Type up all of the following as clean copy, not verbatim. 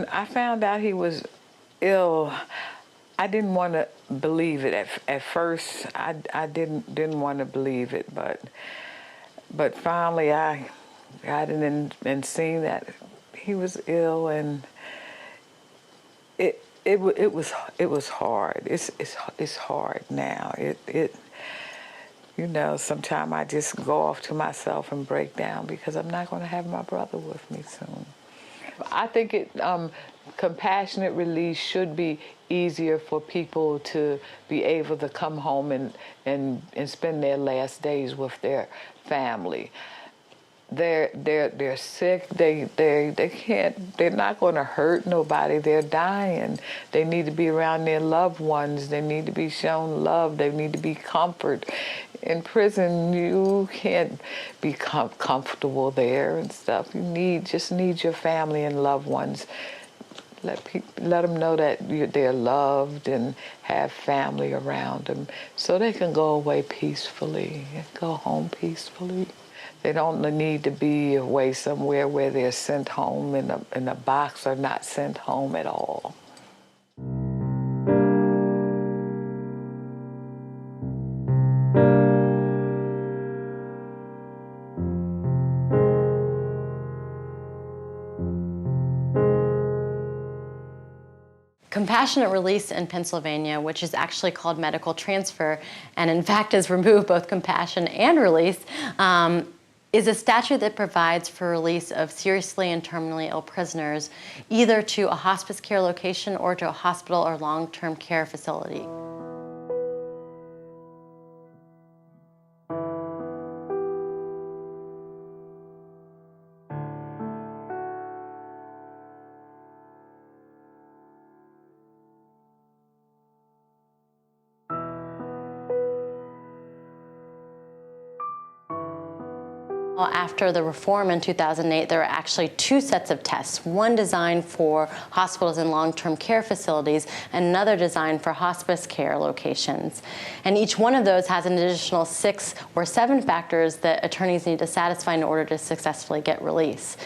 when I found out he was ill, I didn't want to believe it. At first, I didn't want to believe it, but finally I got in and seen that he was ill, and it was hard. It's hard now. You know, sometimes I just go off to myself and break down because I'm not going to have my brother with me soon. I think compassionate release should be easier for people to be able to come home and spend their last days with their family. They're sick. They can't. They're not going to hurt nobody. They're dying. They need to be around their loved ones. They need to be shown love. They need to be comforted. In prison, you can't be comfortable there and stuff. You just need your family and loved ones. Let them know that they're loved and have family around them, so they can go away peacefully and go home peacefully. They don't need to be away somewhere where they're sent home in a box or not sent home at all. Compassionate release in Pennsylvania, which is actually called medical transfer, and in fact has removed both compassion and release, is a statute that provides for release of seriously and terminally ill prisoners either to a hospice care location or to a hospital or long-term care facility. After the reform in 2008, there were actually two sets of tests, one designed for hospitals and long-term care facilities, and another designed for hospice care locations. And each one of those has an additional 6 or 7 factors that attorneys need to satisfy in order to successfully get release.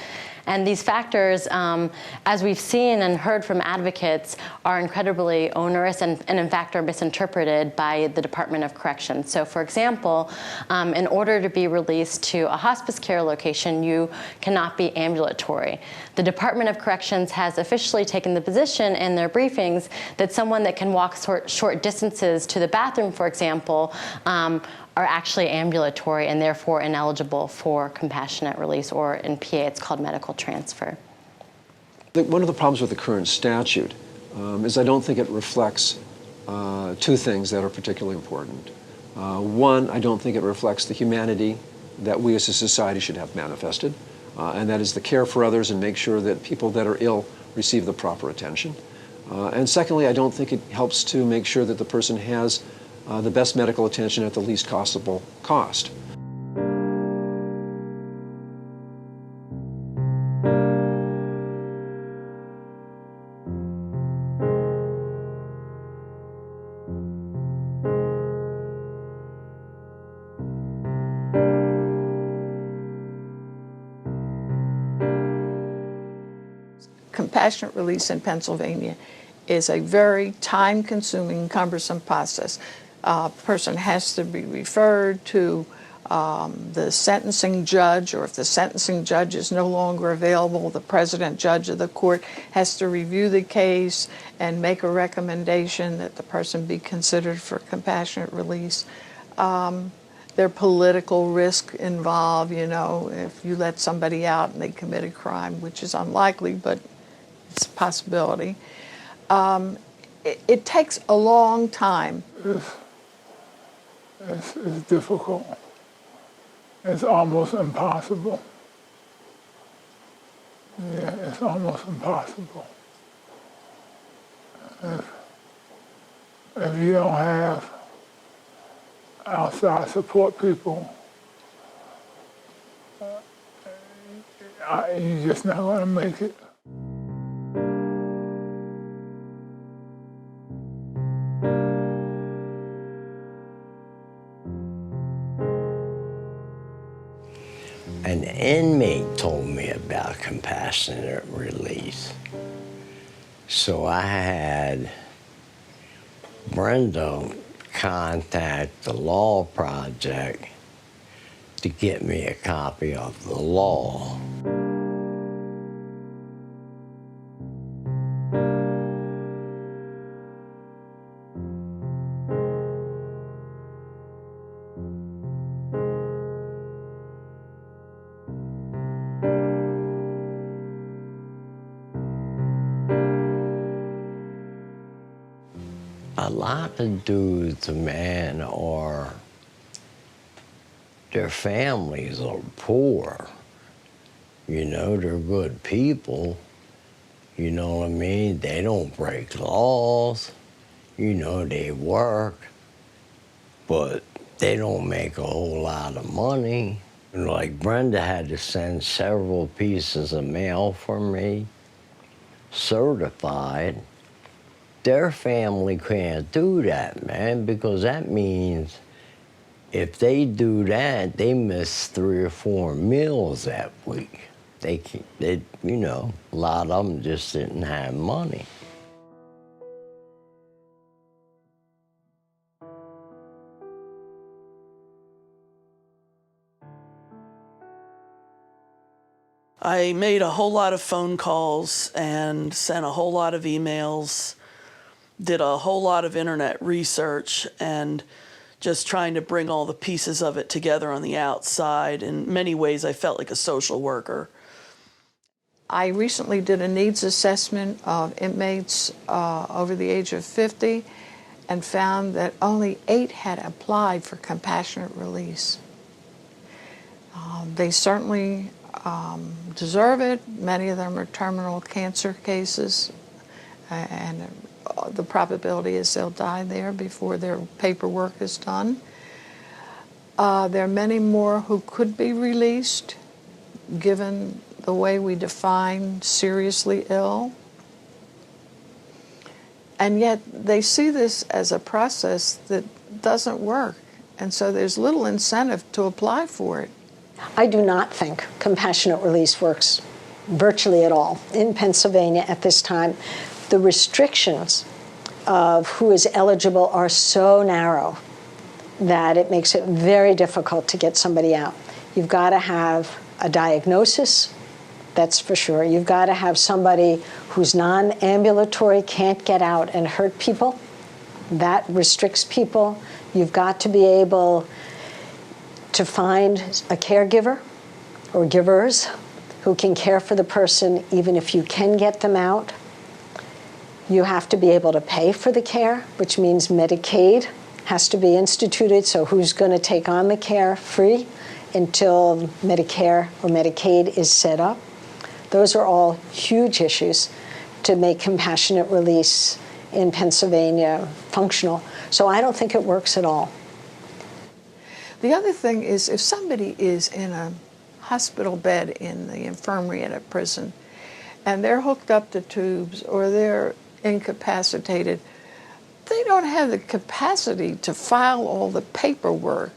And these factors, as we've seen and heard from advocates, are incredibly onerous and in fact are misinterpreted by the Department of Corrections. So for example, in order to be released to a hospice care location, you cannot be ambulatory. The Department of Corrections has officially taken the position in their briefings that someone that can walk short distances to the bathroom, for example, are actually ambulatory and therefore ineligible for compassionate release, or in PA it's called medical transfer. One of the problems with the current statute is I don't think it reflects 2 things that are particularly important. One, I don't think it reflects the humanity that we as a society should have manifested, and that is the care for others and make sure that people that are ill receive the proper attention. And secondly, I don't think it helps to make sure that the person has the best medical attention at the least possible cost. Compassionate release in Pennsylvania is a very time-consuming, cumbersome process. A person has to be referred to the sentencing judge, or if the sentencing judge is no longer available, the president judge of the court has to review the case and make a recommendation that the person be considered for compassionate release. There's political risk involved, you know, if you let somebody out and they commit a crime, which is unlikely, but it's a possibility. It takes a long time. It's difficult. It's almost impossible. Yeah, it's almost impossible. If you don't have outside support people, you're just not going to make it. An inmate told me about compassionate release. So I had Brenda contact the Law Project to get me a copy of the law. A lot of dudes, man, their families are poor. You know, they're good people. You know what I mean? They don't break laws. You know, they work, but they don't make a whole lot of money. Like Brenda had to send several pieces of mail for me, certified. Their family can't do that, man, because that means if they do that, they miss 3 or 4 meals that week. They, you know, a lot of them just didn't have money. I made a whole lot of phone calls and sent a whole lot of emails, did a whole lot of internet research, and just trying to bring all the pieces of it together on the outside. In many ways, I felt like a social worker. I recently did a needs assessment of inmates over the age of 50 and found that only 8 had applied for compassionate release. They certainly deserve it. Many of them are terminal cancer cases, and the probability is they'll die there before their paperwork is done. There are many more who could be released, given the way we define seriously ill. And yet they see this as a process that doesn't work, and so there's little incentive to apply for it. I do not think compassionate release works virtually at all in Pennsylvania at this time. The restrictions of who is eligible are so narrow that it makes it very difficult to get somebody out. You've got to have a diagnosis, that's for sure. You've got to have somebody who's non-ambulatory, can't get out and hurt people. That restricts people. You've got to be able to find a caregiver or givers who can care for the person even if you can get them out. You have to be able to pay for the care, which means Medicaid has to be instituted, so who's going to take on the care free until Medicare or Medicaid is set up. Those are all huge issues to make compassionate release in Pennsylvania functional. So I don't think it works at all. The other thing is, if somebody is in a hospital bed in the infirmary at a prison, and they're hooked up to tubes or they're incapacitated, they don't have the capacity to file all the paperwork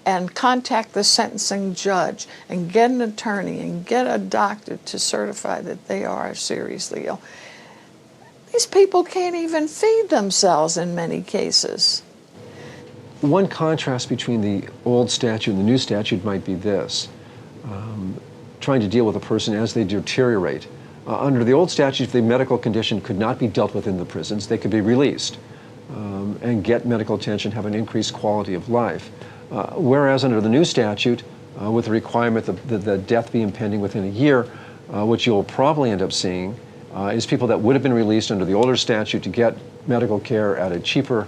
and contact the sentencing judge and get an attorney and get a doctor to certify that they are seriously ill. These people can't even feed themselves in many cases. One contrast between the old statute and the new statute might be this. Trying to deal with a person as they deteriorate. Under the old statute, if the medical condition could not be dealt with in the prisons, they could be released and get medical attention, have an increased quality of life. Whereas under the new statute, with the requirement that the death be impending within a year, what you'll probably end up seeing is people that would have been released under the older statute to get medical care at a cheaper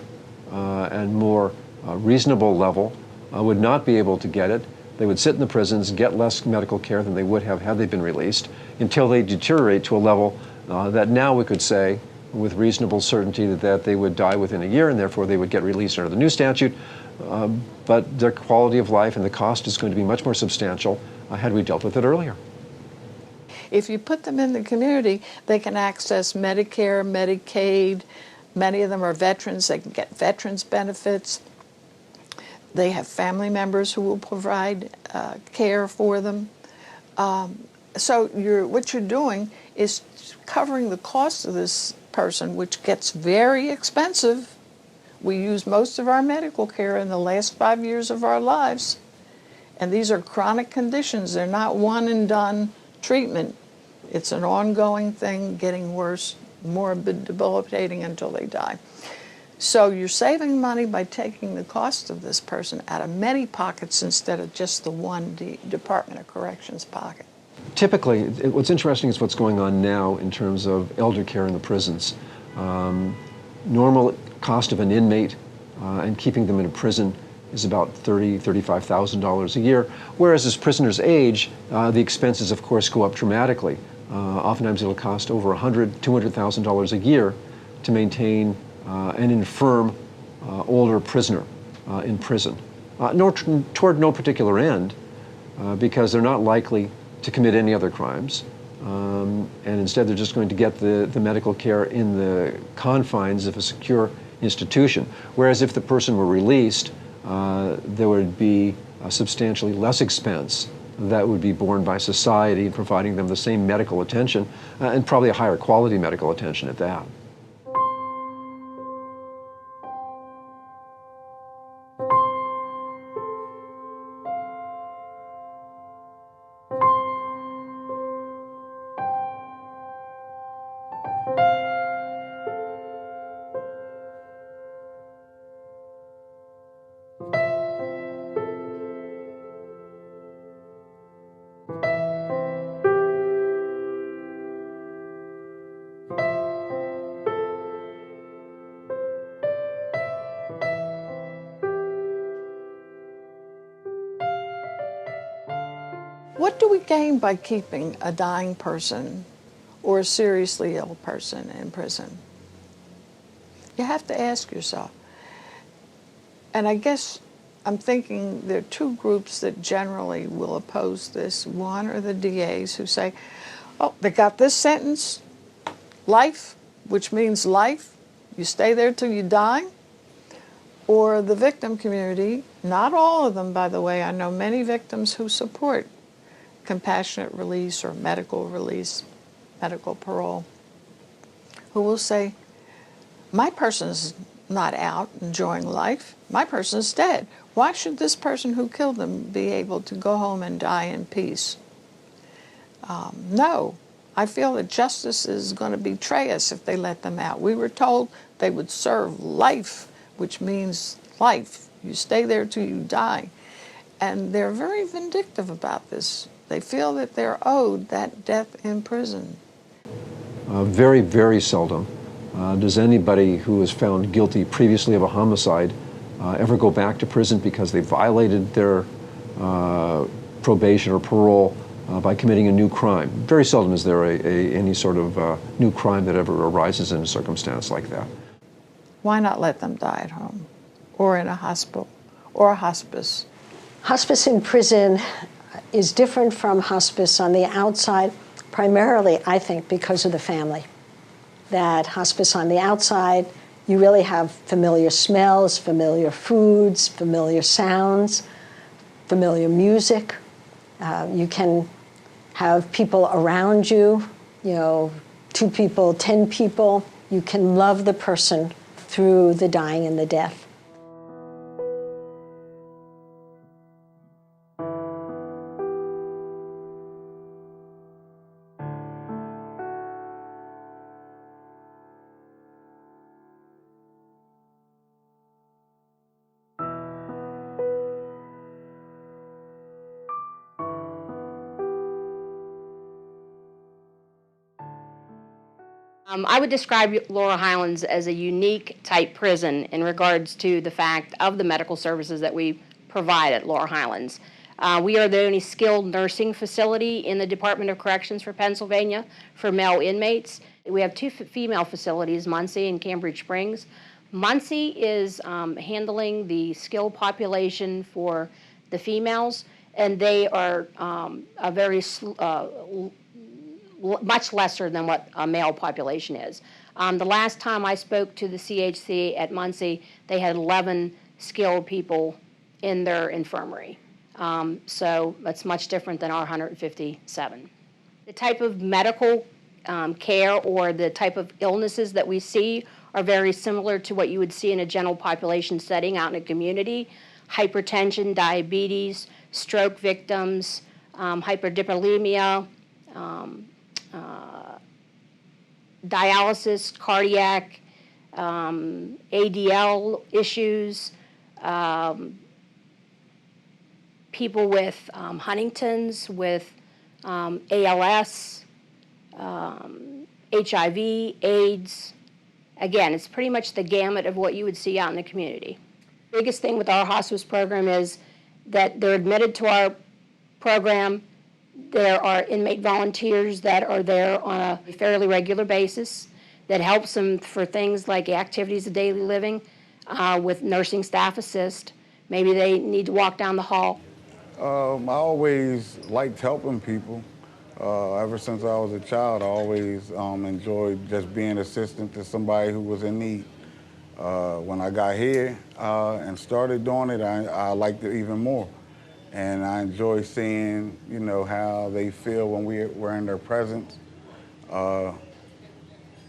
and more reasonable level would not be able to get it. They would sit in the prisons, get less medical care than they would have had they been released, until they deteriorate to a level that now we could say with reasonable certainty that they would die within a year, and therefore they would get released under the new statute. But their quality of life and the cost is going to be much more substantial had we dealt with it earlier. If you put them in the community, they can access Medicare, Medicaid. Many of them are veterans. They can get veterans benefits. They have family members who will provide care for them. So what you're doing is covering the cost of this person, which gets very expensive. We use most of our medical care in the last 5 years of our lives. And these are chronic conditions. They're not one and done treatment. It's an ongoing thing, getting worse, more debilitating until they die. So you're saving money by taking the cost of this person out of many pockets instead of just the one Department of Corrections pocket. Typically, what's interesting is what's going on now in terms of elder care in the prisons. Normal cost of an inmate and keeping them in a prison is about $30,000, $35,000 a year, whereas as prisoners age, the expenses, of course, go up dramatically. Oftentimes it'll cost over $100,000, $200,000 a year to maintain an infirm older prisoner in prison. Toward no particular end, because they're not likely to commit any other crimes. And instead they're just going to get the medical care in the confines of a secure institution. Whereas if the person were released, there would be substantially less expense that would be borne by society in providing them the same medical attention, and probably a higher quality medical attention at that. What do we gain by keeping a dying person or a seriously ill person in prison? You have to ask yourself. And I guess I'm thinking there are two groups that generally will oppose this. One are the DAs who say, oh, they got this sentence, life, which means life. You stay there till you die. Or the victim community, not all of them, by the way. I know many victims who support compassionate release or medical release, medical parole, who will say, my person's not out enjoying life. My person's dead. Why should this person who killed them be able to go home and die in peace? No, I feel that justice is going to betray us if they let them out. We were told they would serve life, which means life. You stay there till you die. And they're very vindictive about this. They feel that they're owed that death in prison. Very, very seldom does anybody who is found guilty previously of a homicide ever go back to prison because they violated their probation or parole by committing a new crime. Very seldom is there any sort of new crime that ever arises in a circumstance like that. Why not let them die at home or in a hospital or a hospice? Hospice in prison is different from hospice on the outside, primarily, I think, because of the family. That hospice on the outside, you really have familiar smells, familiar foods, familiar sounds, familiar music. You can have people around you, 2 people, 10 people. You can love the person through the dying and the death. I would describe Laurel Highlands as a unique type prison in regards to the fact of the medical services that we provide at Laurel Highlands. We are the only skilled nursing facility in the Department of Corrections for Pennsylvania for male inmates. We have 2 female facilities, Muncie and Cambridge Springs. Muncie is handling the skilled population for the females, and they are a very much lesser than what a male population is. The last time I spoke to the CHC at Muncie, they had 11 skilled people in their infirmary. So that's much different than our 157. The type of medical care or the type of illnesses that we see are very similar to what you would see in a general population setting out in a community. Hypertension, diabetes, stroke victims, hyperlipidemia, dialysis, cardiac, ADL issues, people with Huntington's, with ALS, HIV, AIDS. Again, it's pretty much the gamut of what you would see out in the community. The biggest thing with our hospice program is that they're admitted to our program. There are inmate volunteers that are there on a fairly regular basis that helps them for things like activities of daily living with nursing staff assist. Maybe they need to walk down the hall. I always liked helping people. Ever since I was a child, I always enjoyed just being assistant to somebody who was in need. When I got here and started doing it, I liked it even more. And I enjoy seeing, you know, how they feel when we're in their presence.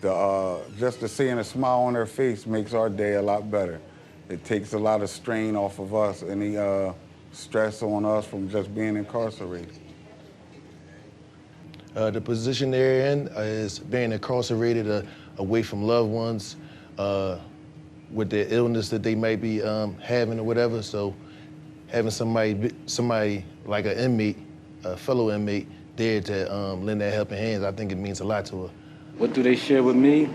Just to seeing a smile on their face makes our day a lot better. It takes a lot of strain off of us, any stress on us from just being incarcerated. The position they're in is being incarcerated away from loved ones with their illness that they might be having or whatever. So having somebody like an inmate, a fellow inmate, there to lend their helping hands, I think it means a lot to her. What do they share with me?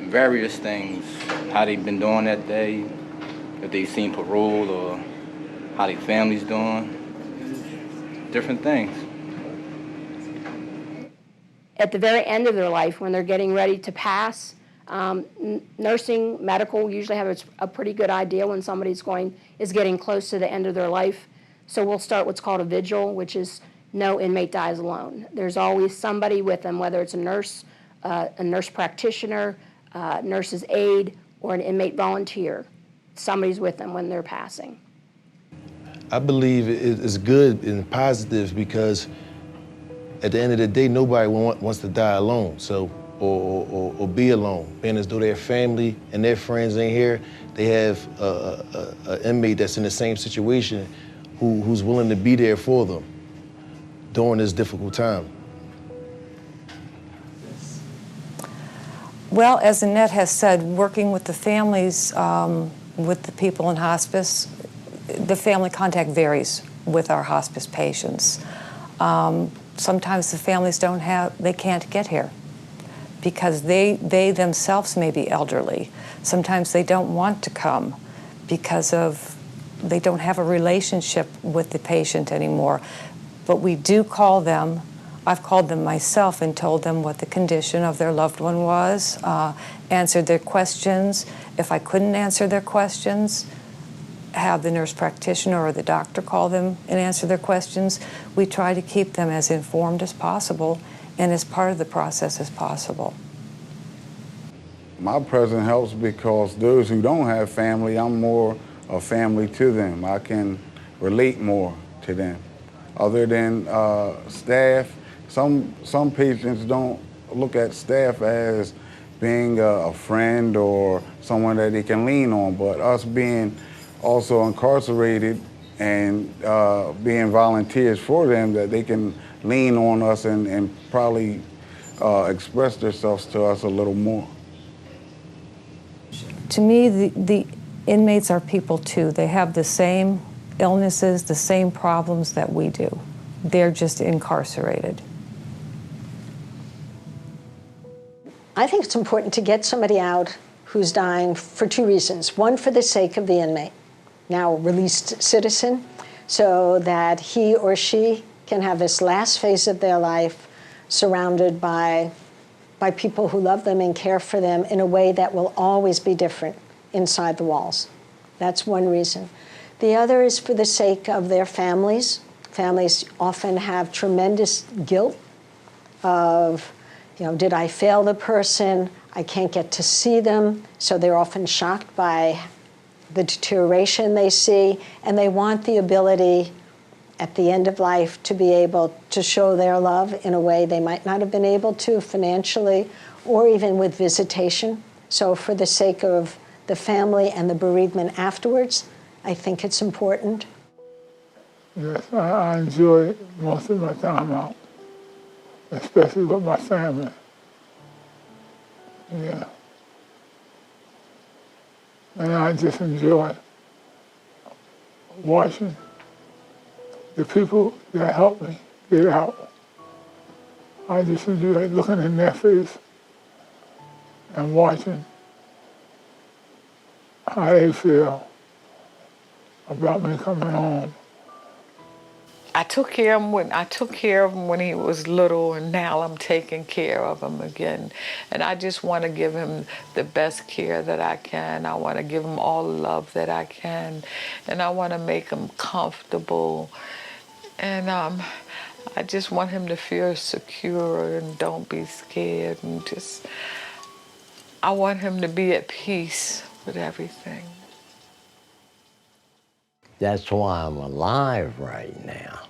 Various things. How they've been doing that day, if they've seen parole, or how their family's doing. Different things. At the very end of their life, when they're getting ready to pass, nursing, medical usually have a pretty good idea when somebody's is getting close to the end of their life. So we'll start what's called a vigil, which is no inmate dies alone. There's always somebody with them, whether it's a nurse practitioner, nurse's aide, or an inmate volunteer. Somebody's with them when they're passing. I believe it's good and positive because at the end of the day, nobody wants to die alone, so or be alone. Being as though their family and their friends ain't here, they have an inmate that's in the same situation who's willing to be there for them during this difficult time. Well, as Annette has said, working with the families, with the people in hospice, the family contact varies with our hospice patients. Sometimes the families they can't get here because they themselves may be elderly. Sometimes they don't want to come because they don't have a relationship with the patient anymore. But we do call them. I've called them myself and told them what the condition of their loved one was, answered their questions. If I couldn't answer their questions, have the nurse practitioner or the doctor call them and answer their questions. We try to keep them as informed as possible and as part of the process as possible. My presence helps because those who don't have family, I'm more a family to them. I can relate more to them. Other than staff, some patients don't look at staff as being a friend or someone that they can lean on, but us being also incarcerated and being volunteers for them, that they can lean on us and probably express themselves to us a little more. To me, the inmates are people too. They have the same illnesses, the same problems that we do. They're just incarcerated. I think it's important to get somebody out who's dying for two reasons. One, for the sake of the inmate, now released citizen, so that he or she can have this last phase of their life surrounded by people who love them and care for them in a way that will always be different inside the walls. That's one reason. The other is for the sake of their families. Families often have tremendous guilt of, did I fail the person? I can't get to see them, so they're often shocked by the deterioration they see, and they want the ability at the end of life to be able to show their love in a way they might not have been able to financially or even with visitation. So for the sake of the family and the bereavement afterwards, I think it's important. Yes, I enjoy most of my time out, especially with my family. Yeah. And I just enjoy watching the people that help me get out. I just enjoy looking in their face and watching how they feel about me coming home. I took care of him when he was little, and now I'm taking care of him again. And I just want to give him the best care that I can. I want to give him all the love that I can, and I want to make him comfortable. And I just want him to feel secure and don't be scared, and just I want him to be at peace with everything. That's why I'm alive right now,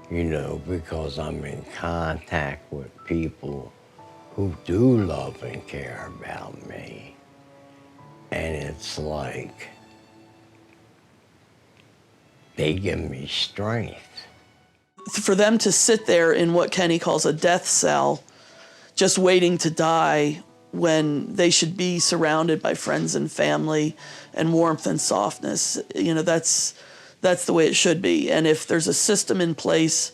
because I'm in contact with people who do love and care about me. And it's like, they give me strength. For them to sit there in what Kenny calls a death cell, just waiting to die, when they should be surrounded by friends and family and warmth and softness, that's the way it should be. And if there's a system in place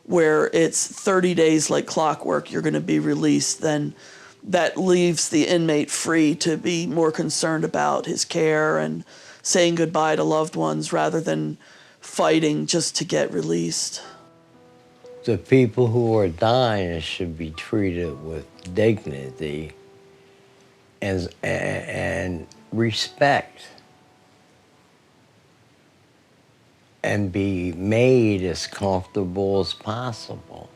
where it's 30 days like clockwork, you're going to be released, then that leaves the inmate free to be more concerned about his care and saying goodbye to loved ones rather than fighting just to get released. The people who are dying should be treated with dignity and respect, and be made as comfortable as possible.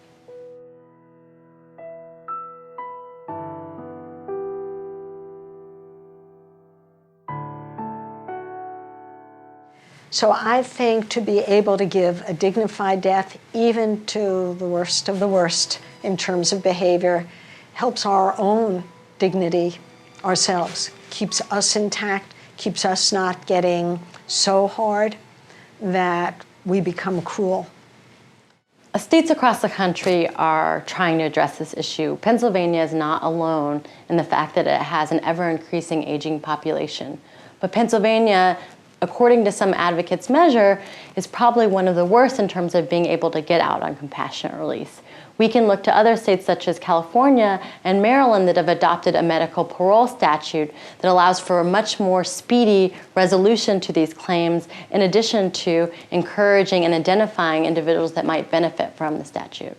So I think to be able to give a dignified death, even to the worst of the worst in terms of behavior, helps our own dignity ourselves, keeps us intact, keeps us not getting so hard that we become cruel. States across the country are trying to address this issue. Pennsylvania is not alone in the fact that it has an ever-increasing aging population. But Pennsylvania, according to some advocates' measure, is probably one of the worst in terms of being able to get out on compassionate release. We can look to other states such as California and Maryland that have adopted a medical parole statute that allows for a much more speedy resolution to these claims, in addition to encouraging and identifying individuals that might benefit from the statute.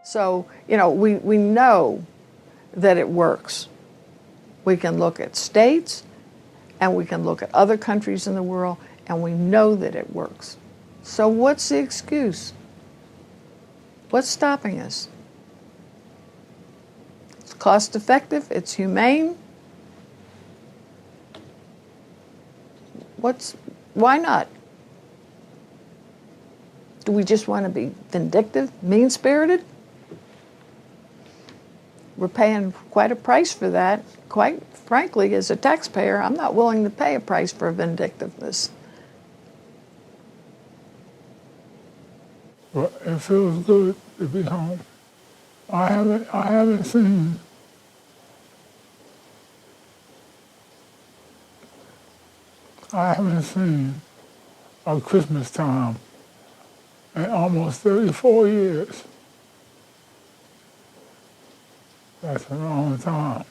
So, we know that it works. We can look at states and we can look at other countries in the world, and we know that it works. So what's the excuse? What's stopping us? It's cost effective, it's humane. Why not? Do we just want to be vindictive, mean-spirited? We're paying quite a price for that. Quite frankly, as a taxpayer, I'm not willing to pay a price for vindictiveness. but it feels good to be home. I haven't seen a Christmas time in almost 34 years. That's a long time.